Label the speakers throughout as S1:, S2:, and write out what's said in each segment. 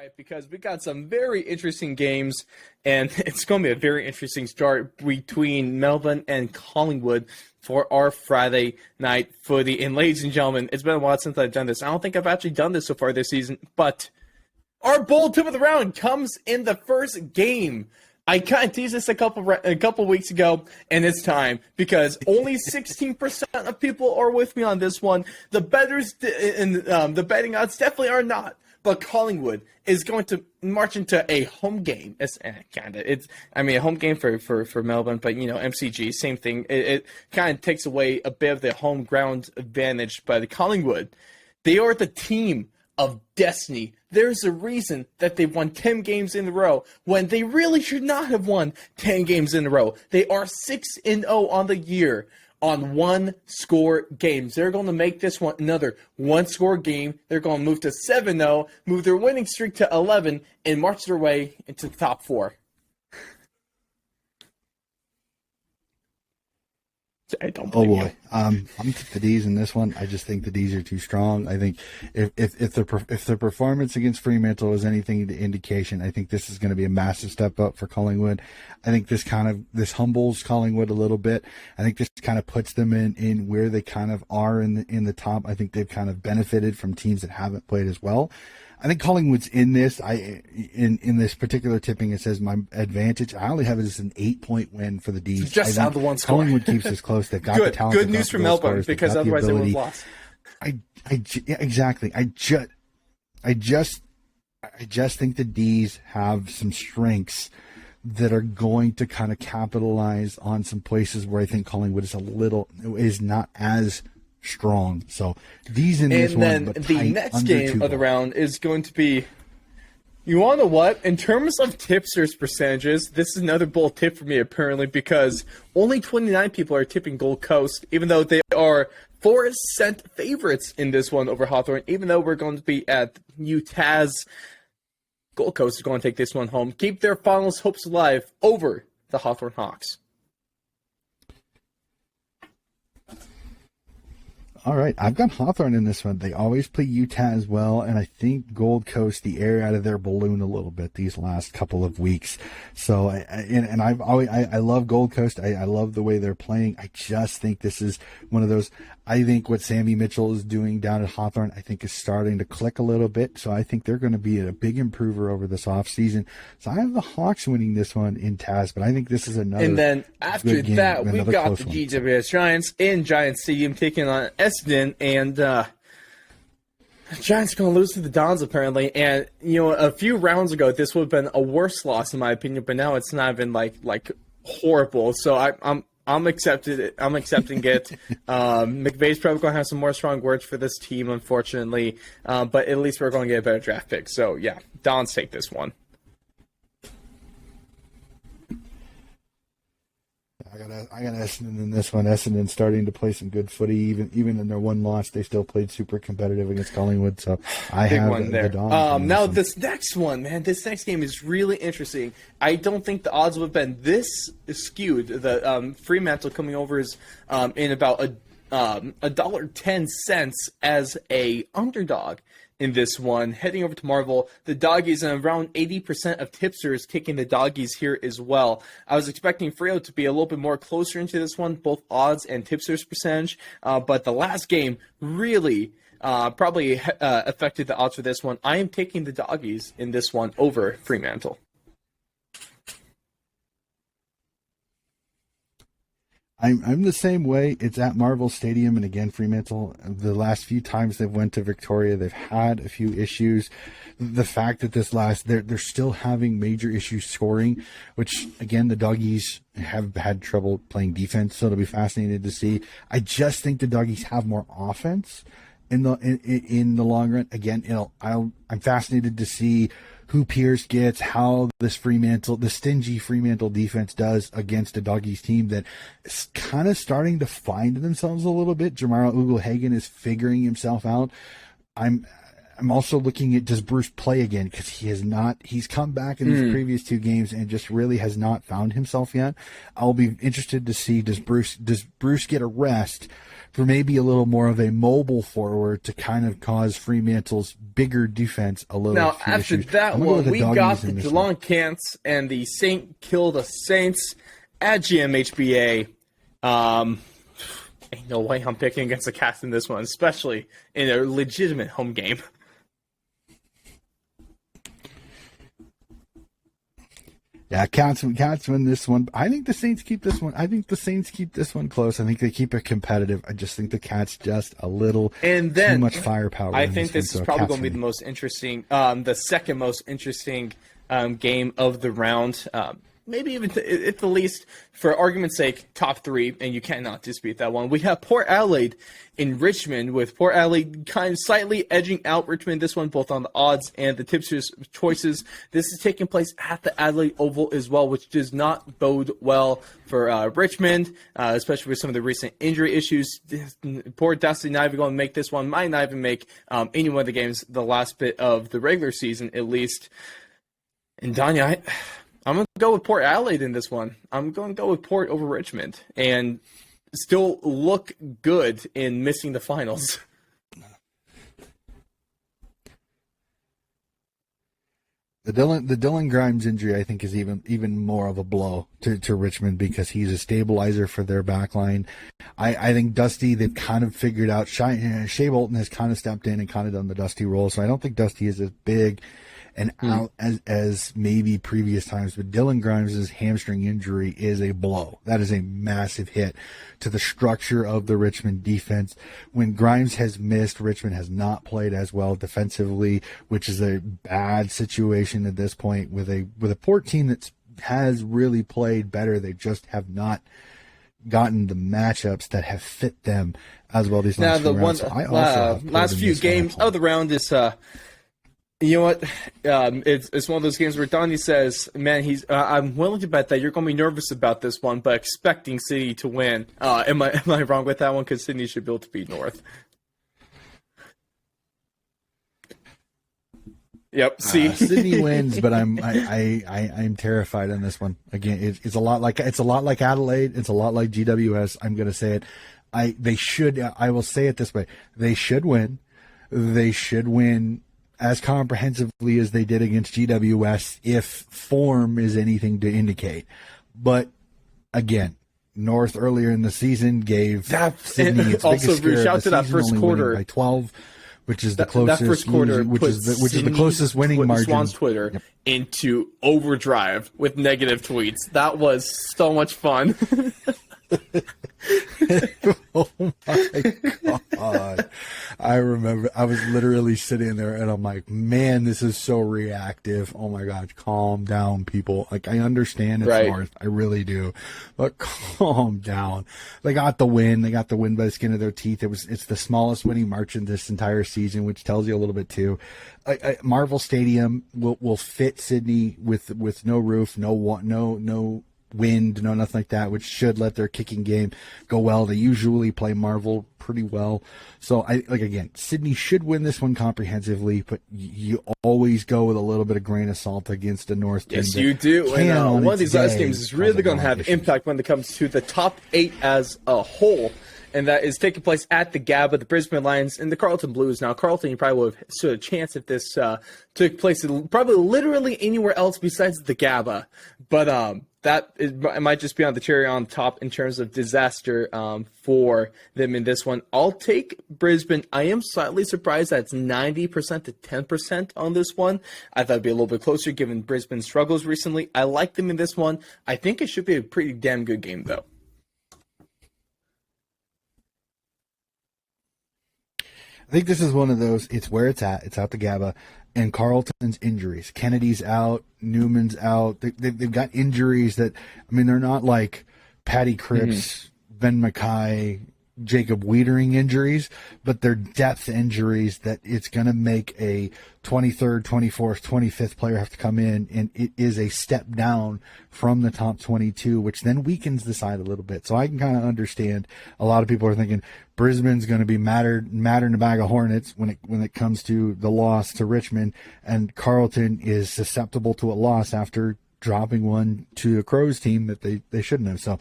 S1: right, because we got some very interesting games, and it's going to be a very interesting start between Melbourne and Collingwood for our Friday night footy. And ladies and gentlemen, it's been a while since I've done this. I don't think I've actually done this so far this season, but our bold tip of the round comes in the first game. I kind of teased this a couple weeks ago, and it's time because only 16% of people are with me on this one. The bettors and the betting odds definitely are not. But Collingwood is going to march into a home game. It's a home game for Melbourne, but MCG, same thing. It kind of takes away a bit of the home ground advantage. But Collingwood, they are the team of destiny. There's a reason that they've won 10 games in a row when they really should not have won 10 games in a row. They are 6-0 on the year on one-score games. They're going to make this one another one-score game. They're going to move to 7-0, move their winning streak to 11, and march their way into the top 4. I don't
S2: Oh boy, I'm the D's in this one. I just think the D's are too strong. I think if the performance against Fremantle is anything to indication, I think this is going to be a massive step up for Collingwood. I think this humbles Collingwood a little bit. I think this kind of puts them in where they kind of are in the top. I think they've kind of benefited from teams that haven't played as well. I think Collingwood's in this. In this particular tipping, it says my advantage. I only have it as an 8-point win for the D's.
S1: Just out the one score.
S2: Collingwood keeps this close. They've got the talent.
S1: Good news for Melbourne because otherwise they would have lost.
S2: Exactly. I just think the D's have some strengths that are going to kind of capitalize on some places where I think Collingwood is not as strong. So these in this one,
S1: and then the next game of the round is going to be. You want to know what? In terms of tipsters percentages, this is another bold tip for me apparently because only 29 people are tipping Gold Coast, even though they are 4-cent favorites in this one over Hawthorn. Even though we're going to be at UTAS, Gold Coast is going to take this one home, keep their finals hopes alive over the Hawthorn Hawks.
S2: All right, I've got Hawthorn in this one. They always play Utah as well, and I think Gold Coast, the air out of their balloon a little bit these last couple of weeks. So, I love Gold Coast. I love the way they're playing. I just think this is one of those. I think what Sammy Mitchell is doing down at Hawthorn, I think is starting to click a little bit. So I think they're going to be a big improver over this offseason. So I have the Hawks winning this one in Taz, but I think this is another.
S1: And then after that, we've got the GWS Giants in Giants Stadium taking on Essendon, and Giants are going to lose to the Dons apparently. And a few rounds ago, this would have been a worse loss in my opinion, but now it's not even like horrible. So I'm accepting it. McVay's probably going to have some more strong words for this team, unfortunately. But at least we're going to get a better draft pick. So, yeah, Dons take this one.
S2: I got Essendon in this one. Essendon starting to play some good footy. Even in their one loss, they still played super competitive against Collingwood. So I have the Dons.
S1: Now this next one, man, this next game is really interesting. I don't think the odds would have been this skewed. The Fremantle coming over is in about $1.10 as a underdog in this one. Heading over to Marvel, the doggies, and around 80% of tipsters taking the doggies here as well. I was expecting Freo to be a little bit more closer into this one, both odds and tipsters percentage, but the last game really probably affected the odds for this one. I am taking the doggies in this one over Fremantle.
S2: I'm the same way. It's at Marvel Stadium, and again, Fremantle, the last few times they've went to Victoria, they've had a few issues. The fact that they're still having major issues scoring, which again, the doggies have had trouble playing defense, so it'll be fascinating to see. I just think the doggies have more offense in the long run. Again, I'm fascinated to see who Pierce gets, how the stingy Fremantle defense does against a doggies team that is kind of starting to find themselves a little bit. Jamara Ugle-Hagan is figuring himself out. I'm I'm also looking at, does Bruce play again? Because he's come back in these previous 2 games and just really has not found himself yet. I'll be interested to see, does Bruce get a rest for maybe a little more of a mobile forward to kind of cause Fremantle's bigger defense a little.
S1: Now, after
S2: issues.
S1: that one, we got the
S2: one.
S1: DeLon Cants and the Saint Kilda Saints at GMHBA. Ain't no way I'm picking against the Cats in this one, especially in a legitimate home game.
S2: Yeah, Cats win this one. I think the Saints keep this one. I think the Saints keep this one close. I think they keep it competitive. I just think the Cats just a little too much firepower.
S1: I think this is probably going to be the most interesting, the second most interesting game of the round. Maybe even at the least, for argument's sake, top 3, and you cannot dispute that one. We have Port Adelaide in Richmond, with Port Adelaide kind of slightly edging out Richmond this one, both on the odds and the tipsters' choices. This is taking place at the Adelaide Oval as well, which does not bode well for Richmond, especially with some of the recent injury issues. Poor Dusty not even going to make this one, might not even make any one of the games the last bit of the regular season, at least. And Danya, I'm going to go with Port Adelaide in this one. I'm going to go with Port over Richmond and still look good in missing the finals.
S2: The Dylan Grimes injury, I think, is even more of a blow to Richmond, because he's a stabilizer for their back line. I think Dusty, they've kind of figured out. Shea Bolton has kind of stepped in and kind of done the Dusty role, so I don't think Dusty is as big and out as maybe previous times. But Dylan Grimes' hamstring injury is a blow. That is a massive hit to the structure of the Richmond defense. When Grimes has missed, Richmond has not played as well defensively, which is a bad situation at this point with a Port team that has really played better. They just have not gotten the matchups that have fit them as well these last few rounds. So I also
S1: last few games of the round is you know what? It's one of those games where Donnie says, "Man, I'm willing to bet that you're going to be nervous about this one, but expecting City to win." Am I wrong with that one? Because Sydney should be able to beat North. Yep. See,
S2: Sydney wins, but I'm terrified on this one. Again, it's a lot like Adelaide. It's a lot like GWS. I'm going to say it. They should. I will say it this way: they should win. They should win as comprehensively as they did against GWS, if form is anything to indicate. But again, North earlier in the season gave Sydney its biggest scare
S1: shout
S2: of
S1: to
S2: the
S1: that
S2: season,
S1: first
S2: only
S1: quarter
S2: winning by 12, which is the closest.
S1: That first quarter,
S2: which is the closest winning margin.
S1: Swan's Twitter into overdrive with negative tweets. That was so much fun.
S2: Oh my God. I remember I was literally sitting there and I'm like, man, this is so reactive. Oh my God, calm down, people. Like, I understand it's North. I really do. But calm down. They got the win. They got the win by the skin of their teeth. It's the smallest winning margin this entire season, which tells you a little bit too. Marvel Stadium will fit Sydney with no roof, no wind, no nothing like that, which should let their kicking game go well. They usually play Marvel pretty well. So again, Sydney should win this one comprehensively, but you always go with a little bit of grain of salt against the North team.
S1: Yes, you do. And one of these last games is really going to have impact when it comes to the top 8 as a whole. And that is taking place at the Gabba, the Brisbane Lions, and the Carlton Blues. Now, Carlton, you probably would have stood a chance if this took place probably literally anywhere else besides the Gabba. But it might just be on the cherry on top in terms of disaster for them in this one. I'll take Brisbane. I am slightly surprised that it's 90% to 10% on this one. I thought it'd be a little bit closer given Brisbane's struggles recently. I like them in this one. I think it should be a pretty damn good game, though.
S2: I think this is one of those, it's where it's at. It's out the Gabba. And Carlton's injuries. Kennedy's out. Newman's out. They've got injuries that, I mean, they're not like Paddy Cripps, Ben Mackay, Jacob Wiedering injuries, but they're depth injuries that it's going to make a 23rd, 24th, 25th player have to come in, and it is a step down from the top 22, which then weakens the side a little bit. So I can kind of understand a lot of people are thinking Brisbane's going to be madder in a bag of hornets when it comes to the loss to Richmond, and Carlton is susceptible to a loss after dropping one to a Crows team that they shouldn't have. So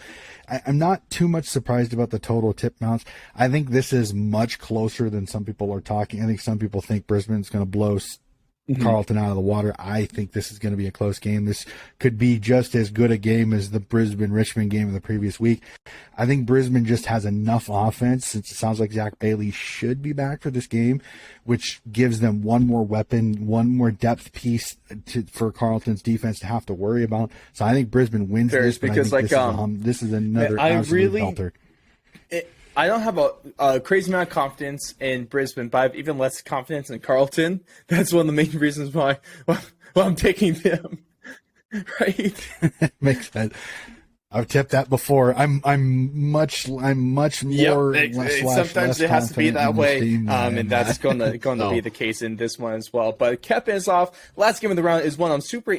S2: I'm not too much surprised about the total tip mounts. I think this is much closer than some people are talking. I think some people think Brisbane's going to blow Carlton out of the water. I think this is going to be a close game. This could be just as good a game as the Brisbane-Richmond game of the previous week. I think Brisbane just has enough offense, since it sounds like Zach Bailey should be back for this game, which gives them one more weapon, one more depth piece for Carlton's defense to have to worry about. So I think Brisbane wins this, because this is another absolute belter.
S1: I don't have a crazy amount of confidence in Brisbane, but I have even less confidence in Carlton. That's one of the main reasons why I'm taking them. Right?
S2: Makes sense. I've tipped that before. I'm much more.
S1: Sometimes it has to be that way, and that's going to be the case in this one as well. But capping us off, last game of the round is one I'm super.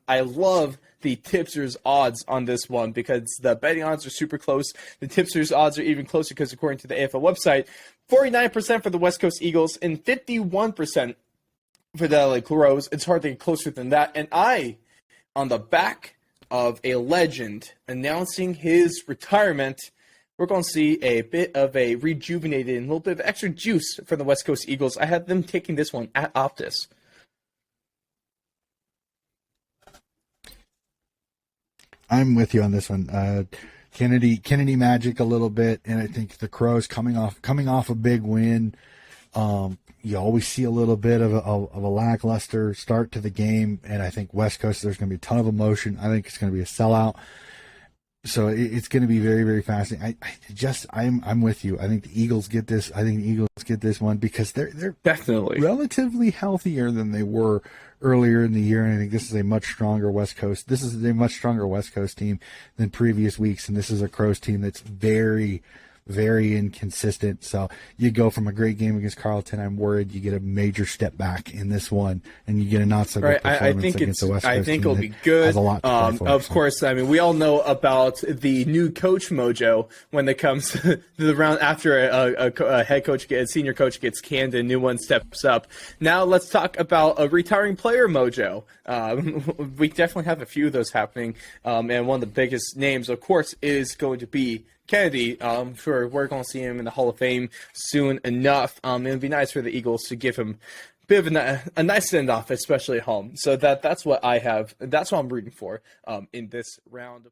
S1: I love the tipsters odds on this one, because the betting odds are super close. The tipsters odds are even closer because, according to the AFL website, 49% for the West Coast Eagles and 51% for the LA Crows. It's hard to get closer than that. And on the back of a legend announcing his retirement, we're going to see a bit of a rejuvenated and a little bit of extra juice from the West Coast Eagles. I had them taking this one at Optus.
S2: I'm with you on this one. Kennedy magic a little bit, and I think the Crows coming off a big win. You always see a little bit of a lackluster start to the game, and I think West Coast, there's going to be a ton of emotion. I think it's going to be a sellout. So it's going to be very, very fascinating. I'm with you. I think the Eagles get this. I think the Eagles get this one because they're
S1: definitely
S2: relatively healthier than they were earlier in the year, and I think this is a much stronger West Coast. This is a much stronger West Coast team than previous weeks, and this is a Crows team that's very, very inconsistent. So you go from a great game against Carlton, I'm worried you get a major step back in this one, and you get a not so good performance against the West Coast.
S1: I think it'll be good. Of course, I mean, we all know about the new coach mojo when it comes to the round after a head coach, a senior coach gets canned, a new one steps up. Now let's talk about a retiring player mojo. We definitely have a few of those happening, and one of the biggest names, of course, is going to be Kennedy. Sure, we're going to see him in the Hall of Fame soon enough. It would be nice for the Eagles to give him a bit of a nice send-off, especially at home. So that's what I have. That's what I'm rooting for in this round.